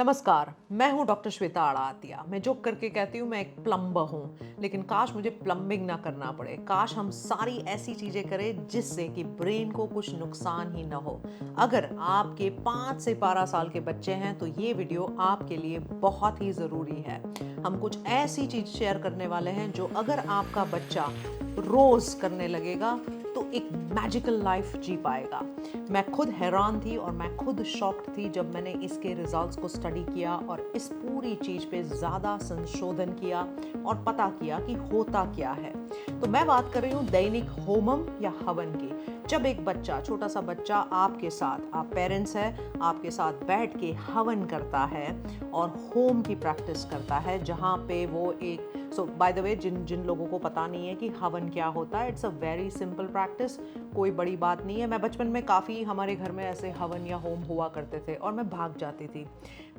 नमस्कार, मैं हूं डॉक्टर श्वेता आड़ातिया। मैं जोक करके कहती हूँ मैं एक प्लम्बर हूँ, लेकिन काश मुझे प्लम्बिंग ना करना पड़े। काश हम सारी ऐसी चीजें करें जिससे कि ब्रेन को कुछ नुकसान ही ना हो। अगर आपके 5 से 12 साल के बच्चे हैं तो ये वीडियो आपके लिए बहुत ही जरूरी है। हम कुछ ऐसी चीज शेयर करने वाले हैं जो अगर आपका बच्चा रोज करने लगेगा तो एक मैजिकल लाइफ जी पाएगा। मैं खुद हैरान थी और मैं खुद शॉक्ड थी जब मैंने इसके रिजल्ट्स को स्टडी किया और इस पूरी चीज पे ज़्यादा संशोधन किया और पता किया कि होता क्या है। तो मैं बात कर रही हूँ दैनिक होमम या हवन की। जब एक बच्चा, छोटा सा बच्चा आपके साथ, आप पेरेंट्स हैं, आपके साथ बैठ के हवन करता है और होम की प्रैक्टिस करता है, जहाँ पे वो एक बाय द वे, जिन जिन लोगों को पता नहीं है कि हवन क्या होता है, it's a very simple practice, कोई बड़ी बात नहीं है। मैं बचपन में काफ़ी, हमारे घर में ऐसे हवन या होम हुआ करते थे और मैं भाग जाती थी।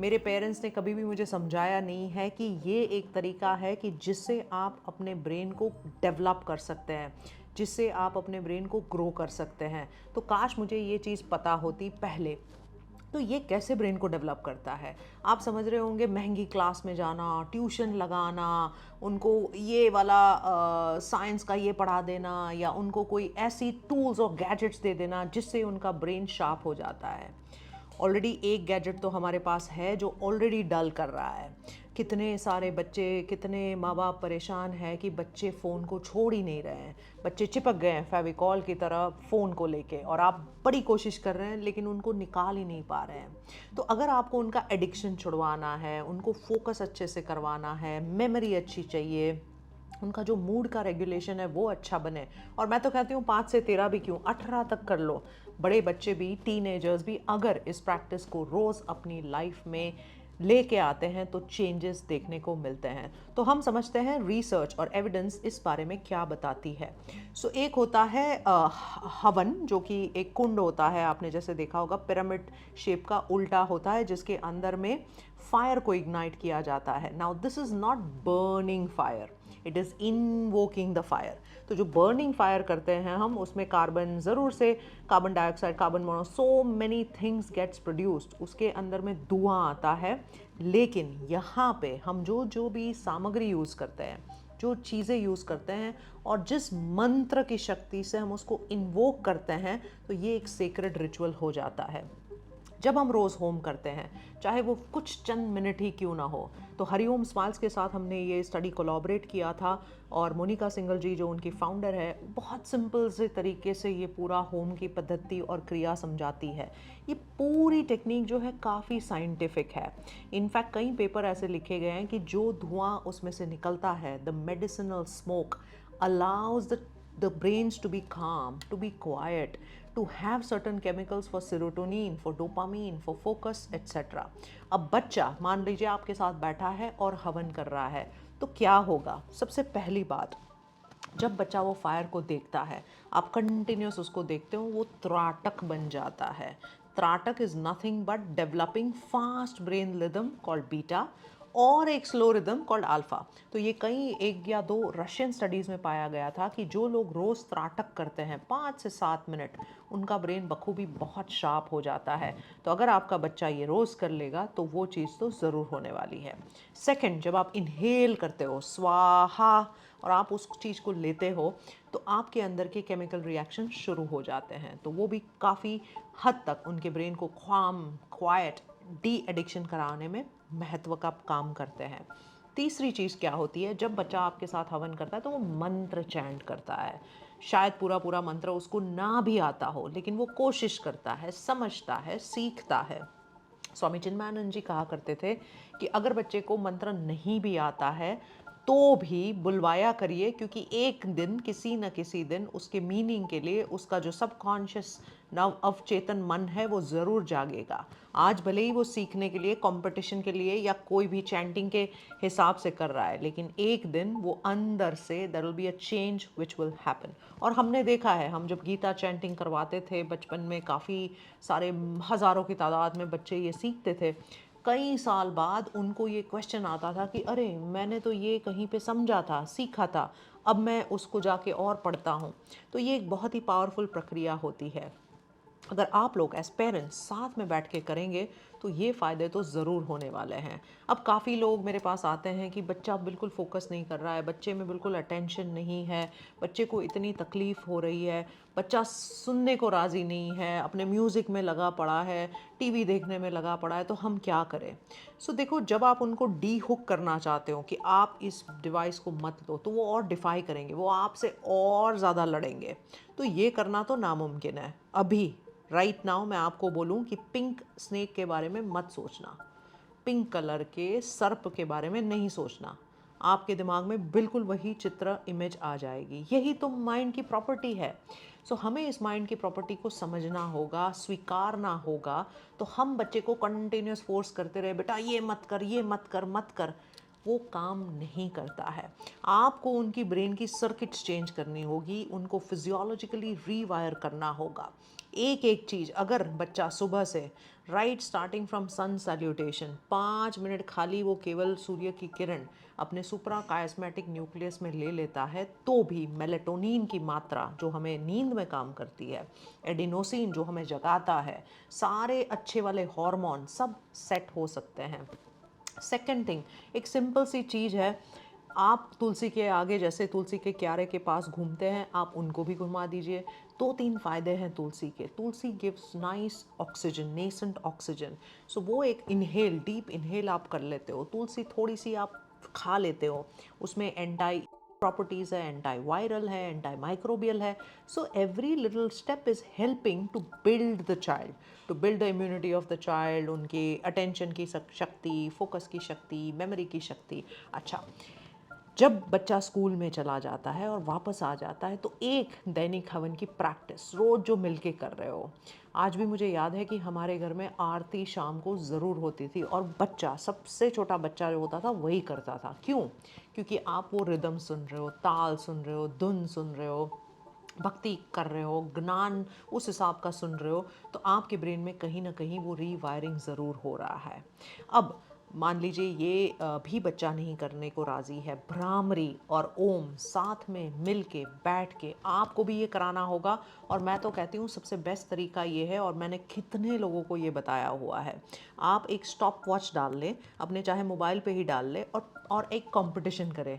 मेरे पेरेंट्स ने कभी भी मुझे समझाया नहीं है कि ये एक तरीका है कि जिससे आप अपने ब्रेन को डेवलप कर सकते हैं, जिससे आप अपने ब्रेन को ग्रो कर सकते हैं। तो काश मुझे ये चीज़ पता होती पहले। तो ये कैसे ब्रेन को डेवलप करता है? आप समझ रहे होंगे, महंगी क्लास में जाना, ट्यूशन लगाना, उनको ये वाला साइंस का ये पढ़ा देना या उनको कोई ऐसी टूल्स और गैजेट्स दे देना जिससे उनका ब्रेन शार्प हो जाता है। ऑलरेडी एक गैजेट तो हमारे पास है जो ऑलरेडी डल कर रहा है। कितने सारे बच्चे, कितने माँ बाप परेशान हैं कि बच्चे फ़ोन को छोड़ ही नहीं रहे हैं। बच्चे चिपक गए हैं फेविकॉल की तरह फ़ोन को लेके, और आप बड़ी कोशिश कर रहे हैं लेकिन उनको निकाल ही नहीं पा रहे हैं। तो अगर आपको उनका एडिक्शन छुड़वाना है, उनको फोकस अच्छे से करवाना है, मेमोरी अच्छी चाहिए, उनका जो मूड का रेगुलेशन है वो अच्छा बने, और मैं तो कहती हूँ 5 से 13 भी क्यों, 18 तक कर लो। बड़े बच्चे भी, टीनेजर्स भी अगर इस प्रैक्टिस को रोज़ अपनी लाइफ में लेके आते हैं तो चेंजेस देखने को मिलते हैं। तो हम समझते हैं रिसर्च और एविडेंस इस बारे में क्या बताती है। एक होता है हवन, जो कि एक कुंड होता है, आपने जैसे देखा होगा पिरामिड शेप का उल्टा होता है, जिसके अंदर में फायर को इग्नाइट किया जाता है। Now this is not burning fire, it is invoking the fire. तो जो बर्निंग फायर करते हैं हम, उसमें कार्बन, ज़रूर से carbon dioxide, carbon mono, so many things gets produced, उसके अंदर में धुआं आता है। लेकिन यहाँ पे हम जो जो भी सामग्री यूज़ करते हैं, जो चीज़ें यूज़ करते हैं और जिस मंत्र की शक्ति से हम उसको इन्वोक करते हैं, तो ये एक सेक्रेड रिचुअल हो जाता है। जब हम रोज़ होम करते हैं, चाहे वो कुछ चंद मिनट ही क्यों ना हो, तो हरिओम स्माइल्स के साथ हमने ये स्टडी कोलैबोरेट किया था, और मोनिका सिंगल जी जो उनकी फाउंडर है, बहुत सिंपल से तरीके से ये पूरा होम की पद्धति और क्रिया समझाती है। ये पूरी टेक्निक जो है काफ़ी साइंटिफिक है। इनफैक्ट कई पेपर ऐसे लिखे गए हैं कि जो धुआं उसमें से निकलता है, the medicinal smoke allows the brains to be calm, to be quiet, to have certain chemicals for serotonin, for dopamine, for focus, etc. अब बच्चा मान लीजिए आपके साथ बैठा है और हवन कर रहा है, तो क्या होगा? सबसे पहली बात, जब बच्चा वो फायर को देखता है, आप कंटिन्यूस उसको देखते हो, वो त्राटक बन जाता है। Trataka is nothing but developing fast brain rhythm called beta और एक स्लो रिदम कॉल्ड अल्फा। तो ये कई, एक या दो रशियन स्टडीज़ में पाया गया था कि जो लोग रोज़ त्राटक करते हैं 5 से 7 मिनट, उनका ब्रेन बखूबी बहुत शार्प हो जाता है। तो अगर आपका बच्चा ये रोज़ कर लेगा तो वो चीज़ तो ज़रूर होने वाली है। सेकंड, जब आप इनहेल करते हो स्वाहा और आप उस चीज़ को लेते हो, तो आपके अंदर के केमिकल रिएक्शन शुरू हो जाते हैं, तो वो भी काफ़ी हद तक उनके ब्रेन को क्वाइट, डी एडिक्शन कराने में महत्व का काम करते हैं। तीसरी चीज़ क्या होती है, जब बच्चा आपके साथ हवन करता है तो वो मंत्र चैंट करता है। शायद पूरा पूरा मंत्र उसको ना भी आता हो, लेकिन वो कोशिश करता है, समझता है, सीखता है। स्वामी चिन्मयानंद जी कहा करते थे कि अगर बच्चे को मंत्र नहीं भी आता है तो भी बुलवाया करिए, क्योंकि एक दिन, किसी न किसी दिन, उसके मीनिंग के लिए उसका जो सबकॉन्शियस नव अवचेतन मन है वो ज़रूर जागेगा। आज भले ही वो सीखने के लिए, कंपटीशन के लिए या कोई भी चैंटिंग के हिसाब से कर रहा है, लेकिन एक दिन वो अंदर से there will be a change which will happen. और हमने देखा है, हम जब गीता चैंटिंग करवाते थे बचपन में, काफ़ी सारे हज़ारों की तादाद में बच्चे ये सीखते थे। कई साल बाद उनको ये क्वेश्चन आता था कि अरे, मैंने तो ये कहीं पे समझा था, सीखा था, अब मैं उसको जाके और पढ़ता हूँ। तो ये एक बहुत ही पावरफुल प्रक्रिया होती है। अगर आप लोग एज पेरेंट्स साथ में बैठ के करेंगे तो ये फ़ायदे तो ज़रूर होने वाले हैं। अब काफ़ी लोग मेरे पास आते हैं कि बच्चा बिल्कुल फ़ोकस नहीं कर रहा है, बच्चे में बिल्कुल अटेंशन नहीं है, बच्चे को इतनी तकलीफ़ हो रही है, बच्चा सुनने को राज़ी नहीं है, अपने म्यूज़िक में लगा पड़ा है, टीवी देखने में लगा पड़ा है, तो हम क्या करें? सो देखो, जब आप उनको डी हुक करना चाहते हो कि आप इस डिवाइस को मत लो, तो वो और डिफ़ाई करेंगे, वो आपसे और ज़्यादा लड़ेंगे। तो ये करना तो नामुमकिन है। अभी राइट नाउ मैं आपको बोलूँ कि पिंक स्नेक के बारे में मत सोचना, पिंक कलर के सर्प के बारे में नहीं सोचना। आपके दिमाग में बिल्कुल वही चित्र इमेज आ जाएगी। यही तो माइंड की प्रॉपर्टी है। सो हमें इस माइंड की प्रॉपर्टी को समझना होगा, स्वीकारना होगा। तो हम बच्चे को कंटिन्यूस फोर्स करते रहे, बेटा ये मत कर, ये मत कर, मत कर, वो काम नहीं करता है। आपको उनकी ब्रेन की सर्किट्स चेंज करनी होगी, उनको फिजियोलॉजिकली रीवायर करना होगा। एक एक चीज़, अगर बच्चा सुबह से right starting from sun salutation 5 minute खाली वो केवल सूर्य की किरण अपने सुप्रा कायस्मेटिक न्यूक्लियस में ले लेता है, तो भी मेलेटोनिन की मात्रा जो हमें नींद में काम करती है, एडिनोसिन जो हमें जगाता है, सारे अच्छे वाले हार्मोन सब सेट हो सकते हैं। सेकेंड थिंग, एक सिंपल सी चीज़ है, आप तुलसी के आगे, जैसे तुलसी के क्यारे के पास घूमते हैं, आप उनको भी घुमा दीजिए। 2-3 फ़ायदे हैं तुलसी के। Tulsi gives nice oxygen, nascent oxygen. So वो एक इनहेल, डीप इनहेल आप कर लेते हो। तुलसी थोड़ी सी आप खा लेते हो, उसमें एंटाई प्रॉपर्टीज़ है, एंटी वायरल है, एंटी माइक्रोबियल है। So every little step is helping to build the child, to build the immunity of the child, उनकी अटेंशन की शक्ति, फोकस की शक्ति, मेमोरी की शक्ति। अच्छा, जब बच्चा स्कूल में चला जाता है और वापस आ जाता है, तो एक दैनिक हवन की प्रैक्टिस रोज़ जो मिलके कर रहे हो। आज भी मुझे याद है कि हमारे घर में आरती शाम को ज़रूर होती थी, और बच्चा, सबसे छोटा बच्चा जो होता था वही करता था। क्यों? क्योंकि आप वो रिदम सुन रहे हो, ताल सुन रहे हो, धुन सुन रहे हो, भक्ति कर रहे हो, ज्ञान उस हिसाब का सुन रहे हो, तो आपके ब्रेन में कहीं ना कहीं वो रीवायरिंग ज़रूर हो रहा है। अब मान लीजिए ये भी बच्चा नहीं करने को राज़ी है, भ्रामरी और ओम साथ में मिल के बैठ के आपको भी ये कराना होगा। और मैं तो कहती हूँ सबसे बेस्ट तरीका ये है, और मैंने कितने लोगों को ये बताया हुआ है। आप एक स्टॉप वॉच डाल लें अपने, चाहे मोबाइल पे ही डाल लें, और एक कंपटीशन करें।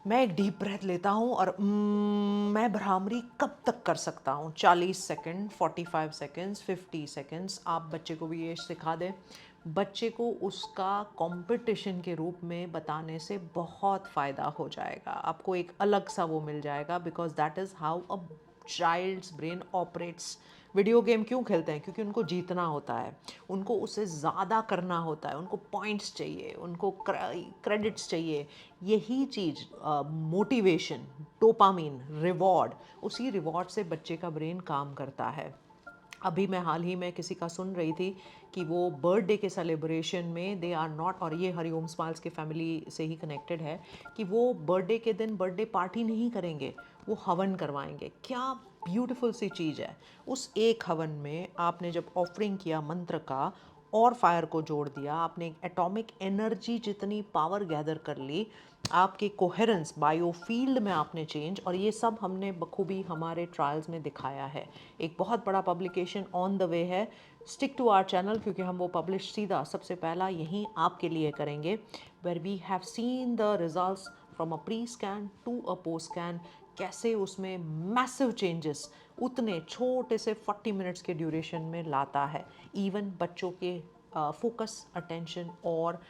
मैं एक डीप ब्रेथ लेता हूँ और मैं भ्रामरी कब तक कर सकता हूँ, 40 सेकेंड, 45 सेकेंड्स, 50 सेकेंड्स। आप बच्चे को भी ये सिखा दें। बच्चे को उसका कंपटीशन के रूप में बताने से बहुत फ़ायदा हो जाएगा, आपको एक अलग सा वो मिल जाएगा, because that is how a child's brain operates. Video game क्यों खेलते हैं? क्योंकि उनको जीतना होता है, उनको उससे ज़्यादा करना होता है, उनको पॉइंट्स चाहिए, उनको क्रेडिट्स चाहिए। यही चीज़, मोटिवेशन, डोपामीन, रिवॉर्ड, उसी रिवॉर्ड से बच्चे का ब्रेन काम करता है। अभी मैं हाल ही में किसी का सुन रही थी कि वो बर्थडे के सेलिब्रेशन में दे आर नॉट, और ये हरिओम स्माइल्स के फैमिली से ही कनेक्टेड है, कि वो बर्थडे के दिन बर्थडे पार्टी नहीं करेंगे, वो हवन करवाएंगे। क्या ब्यूटीफुल सी चीज़ है। उस एक हवन में आपने जब ऑफरिंग किया मंत्र का, और फायर को जोड़ दिया, आपने एक एटॉमिक एनर्जी जितनी पावर गैदर कर ली, आपके कोहेरेंस बायोफील्ड में आपने चेंज, और ये सब हमने बखूबी हमारे ट्रायल्स में दिखाया है। एक बहुत बड़ा पब्लिकेशन ऑन द वे है। स्टिक टू आवर चैनल, क्योंकि हम वो पब्लिश सीधा सबसे पहला यहीं आपके लिए करेंगे, where we have seen the results from a pre scan to a post scan. कैसे उसमें मैसिव चेंजेस उतने छोटे से 40 मिनट्स के ड्यूरेशन में लाता है, इवन बच्चों के फोकस, अटेंशन और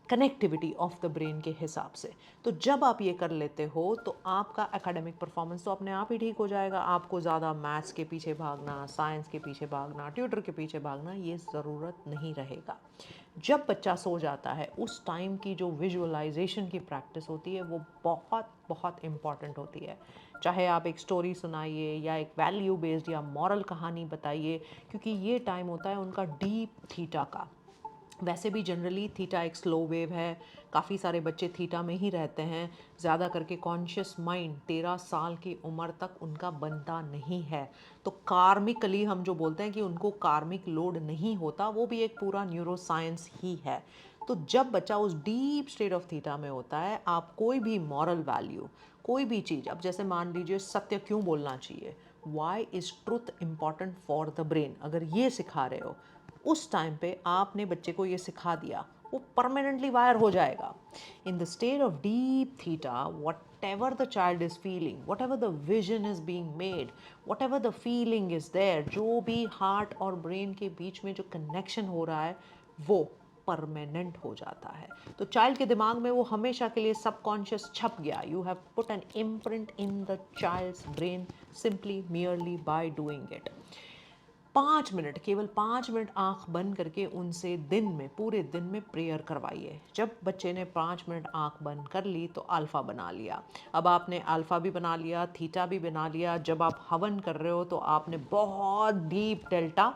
कनेक्टिविटी ऑफ द ब्रेन के हिसाब से। तो जब आप ये कर लेते हो, तो आपका एकेडमिक परफॉर्मेंस तो अपने आप ही ठीक हो जाएगा। आपको ज़्यादा मैथ्स के पीछे भागना, साइंस के पीछे भागना, ट्यूटर के पीछे भागना, ये ज़रूरत नहीं रहेगा। जब बच्चा सो जाता है, उस टाइम की जो विजुअलाइजेशन की प्रैक्टिस होती है, वो बहुत बहुत इम्पॉर्टेंट होती है। चाहे आप एक स्टोरी सुनाइए, या एक वैल्यू बेस्ड या मॉरल कहानी बताइए, क्योंकि ये टाइम होता है उनका डीप थीटा का। वैसे भी जनरली थीटा एक स्लो वेव है, काफ़ी सारे बच्चे थीटा में ही रहते हैं। ज़्यादा करके कॉन्शियस माइंड 13 साल की उम्र तक उनका बनता नहीं है। तो कार्मिकली हम जो बोलते हैं कि उनको कार्मिक लोड नहीं होता, वो भी एक पूरा न्यूरो साइंस ही है। तो जब बच्चा उस डीप स्टेट ऑफ थीटा में होता है, आप कोई भी मॉरल वैल्यू, कोई भी चीज़, अब जैसे मान लीजिए सत्य क्यों बोलना चाहिए, why is truth important for the brain, अगर ये सिखा रहे हो, उस टाइम पे आपने बच्चे को ये सिखा दिया, वो परमानेंटली वायर हो जाएगा. In the state of deep theta, whatever the child is feeling, whatever the vision is being made, whatever the feeling is there, जो भी हार्ट और ब्रेन के बीच में जो कनेक्शन हो रहा है वो परमानेंट हो जाता है. तो चाइल्ड के दिमाग में वो हमेशा के लिए सबकॉन्शियस छप गया. You have put an imprint in the child's brain simply merely by doing it. 5 minute, केवल 5 मिनट आंख बंद करके उनसे दिन में, पूरे दिन में प्रेयर करवाइए. जब बच्चे ने 5 मिनट आंख बंद कर ली तो अल्फ़ा बना लिया. अब आपने अल्फ़ा भी बना लिया, थीटा भी बना लिया. जब आप हवन कर रहे हो तो आपने बहुत डीप डेल्टा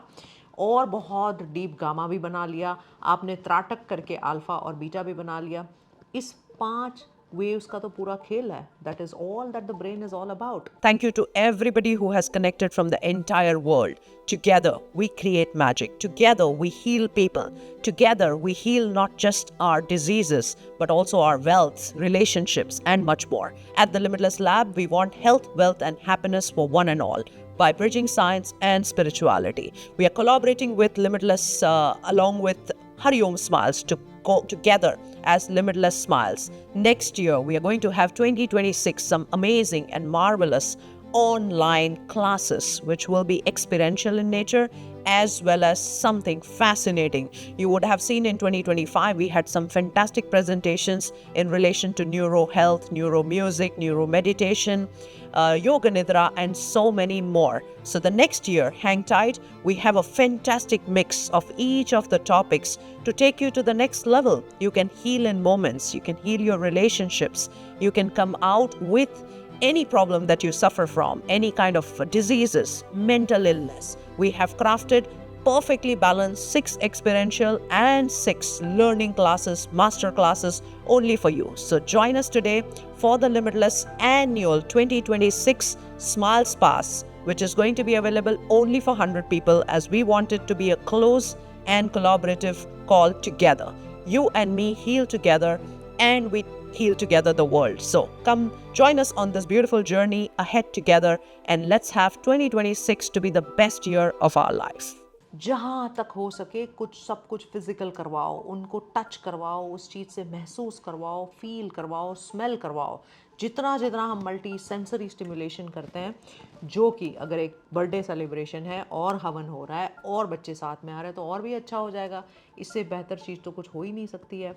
और बहुत डीप गामा भी बना लिया. आपने त्राटक करके अल्फ़ा और बीटा भी बना लिया. इस 5 waves का तो पूरा खेल है. That is all that the brain is all about. Thank you to everybody who has connected from the entire world. Together, we create magic. Together, we heal people. Together, we heal not just our diseases, but also our wealth, relationships, and much more. At the Limitless Lab, we want health, wealth, and happiness for one and all by bridging science and spirituality. We are collaborating with Limitless along with Hariom Smiles to go together as Limitless Smiles. Next year, we are going to have 2026 some amazing and marvelous online classes which will be experiential in nature as well as something fascinating. You would have seen in 2025 we had some fantastic presentations in relation to neuro health, neuro music, neuro meditation, yoga nidra, and so many more. So the next year, hang tight, we have a fantastic mix of each of the topics to take you to the next level. You can heal in moments, you can heal your relationships, you can come out with any problem that you suffer from, any kind of diseases, mental illness. We have crafted perfectly balanced 6 experiential and 6 learning classes, master classes only for you. So join us today for the Limitless Annual 2026 Smiles Pass, which is going to be available only for 100 people, as we want it to be a close and collaborative call together. You and me heal together, and we heal together the world. So come join us on this beautiful journey ahead together, and let's have 2026 to be the best year of our life. जहाँ तक हो सके सब कुछ physical करवाओ, उनको touch करवाओ, उस चीज़ से महसूस करवाओ, फील करवाओ, स्मेल करवाओ. जितना जितना हम मल्टी सेंसरी स्टिमुलेशन करते हैं, जो कि अगर एक बर्थडे सेलिब्रेशन है और हवन हो रहा है और बच्चे साथ में आ रहे हैं तो और भी अच्छा हो जाएगा. इससे बेहतर चीज़ तो कुछ हो ही नहीं सकती है.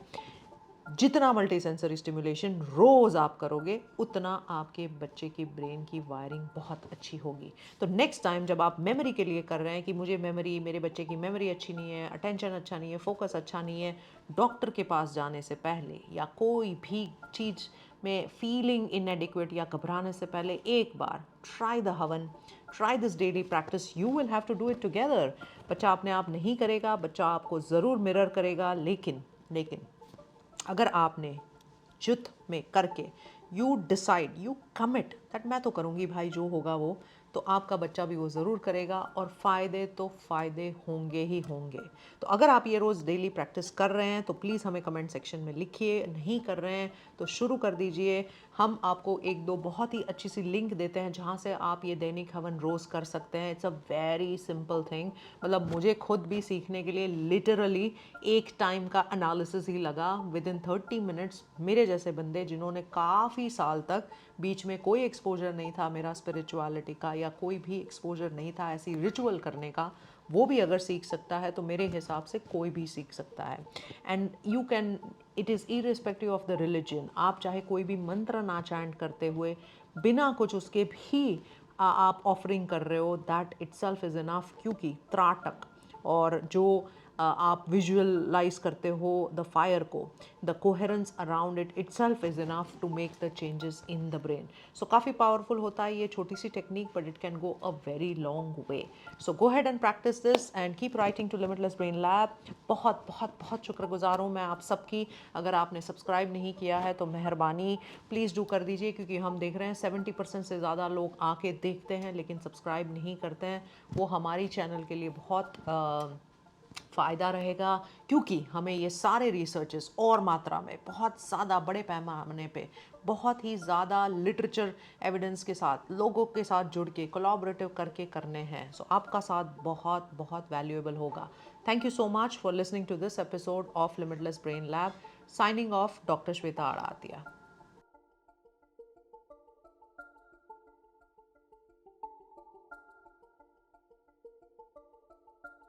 जितना मल्टी सेंसरी स्टिमुलेशन रोज़ आप करोगे उतना आपके बच्चे की ब्रेन की वायरिंग बहुत अच्छी होगी. तो नेक्स्ट टाइम जब आप मेमोरी के लिए कर रहे हैं कि मुझे मेमोरी, मेरे बच्चे की मेमोरी अच्छी नहीं है, अटेंशन अच्छा नहीं है, फोकस अच्छा नहीं है, डॉक्टर के पास जाने से पहले या कोई भी चीज़ में फीलिंग इनएडिक्वेट या घबराने से पहले एक बार try the havan, try this daily practice. You will have to do it together. बच्चा अपने आप नहीं करेगा, बच्चा आपको ज़रूर मिरर करेगा. लेकिन अगर आपने युद्ध में करके you decide, you commit that मैं तो करूँगी भाई, जो होगा वो, तो आपका बच्चा भी वो ज़रूर करेगा और फ़ायदे तो फ़ायदे होंगे ही होंगे. तो अगर आप ये रोज़ डेली प्रैक्टिस कर रहे हैं तो प्लीज़ हमें कमेंट सेक्शन में लिखिए. नहीं कर रहे हैं तो शुरू कर दीजिए. हम आपको 1-2 बहुत ही अच्छी सी लिंक देते हैं जहाँ से आप ये दैनिक हवन रोज़ कर सकते हैं. It's a very simple thing. मतलब मुझे खुद भी सीखने के लिए लिटरली एक टाइम का एनालिसिस ही लगा. विद इन 30 मिनट्स मेरे जैसे बंदे जिन्होंने काफ़ी साल तक बीच में कोई एक्सपोजर नहीं था मेरा स्पिरिचुअलिटी का, या कोई भी एक्सपोजर नहीं था ऐसी रिचुअल करने का, वो भी अगर सीख सकता है तो मेरे हिसाब से कोई भी सीख सकता है. And you can, it is irrespective of the religion. आप चाहे कोई भी मंत्र ना चैंट करते हुए बिना कुछ उसके भी आप ऑफरिंग कर रहे हो, दैट इटसेल्फ इज़ इनफ. क्योंकि त्राटक और जो आप विजुअलाइज करते हो द फायर को, the coherence around it itself is enough to make the changes in the brain. So काफ़ी पावरफुल होता है ये छोटी सी टेक्निक, but it can go a very long way. So go ahead and practice this and keep writing to Limitless Brain Lab. बहुत बहुत बहुत शुक्रगुजार हूँ मैं आप सबकी. अगर आपने सब्सक्राइब नहीं किया है तो मेहरबानी प्लीज़ डू कर दीजिए, क्योंकि हम देख रहे हैं 70% से ज़्यादा लोग आके देखते हैं लेकिन सब्सक्राइब नहीं करते हैं. वो हमारी चैनल के लिए बहुत फ़ायदा रहेगा, क्योंकि हमें ये सारे रिसर्चेस और मात्रा में बहुत ज़्यादा बड़े पैमाने पे बहुत ही ज़्यादा लिटरेचर एविडेंस के साथ लोगों के साथ जुड़ के कोलैबोरेटिव करके करने हैं. सो आपका साथ बहुत बहुत वैल्यूएबल होगा. Thank you so much for listening to this episode of Limitless Brain Lab. Signing off, doctor Shweta आड़ातिया.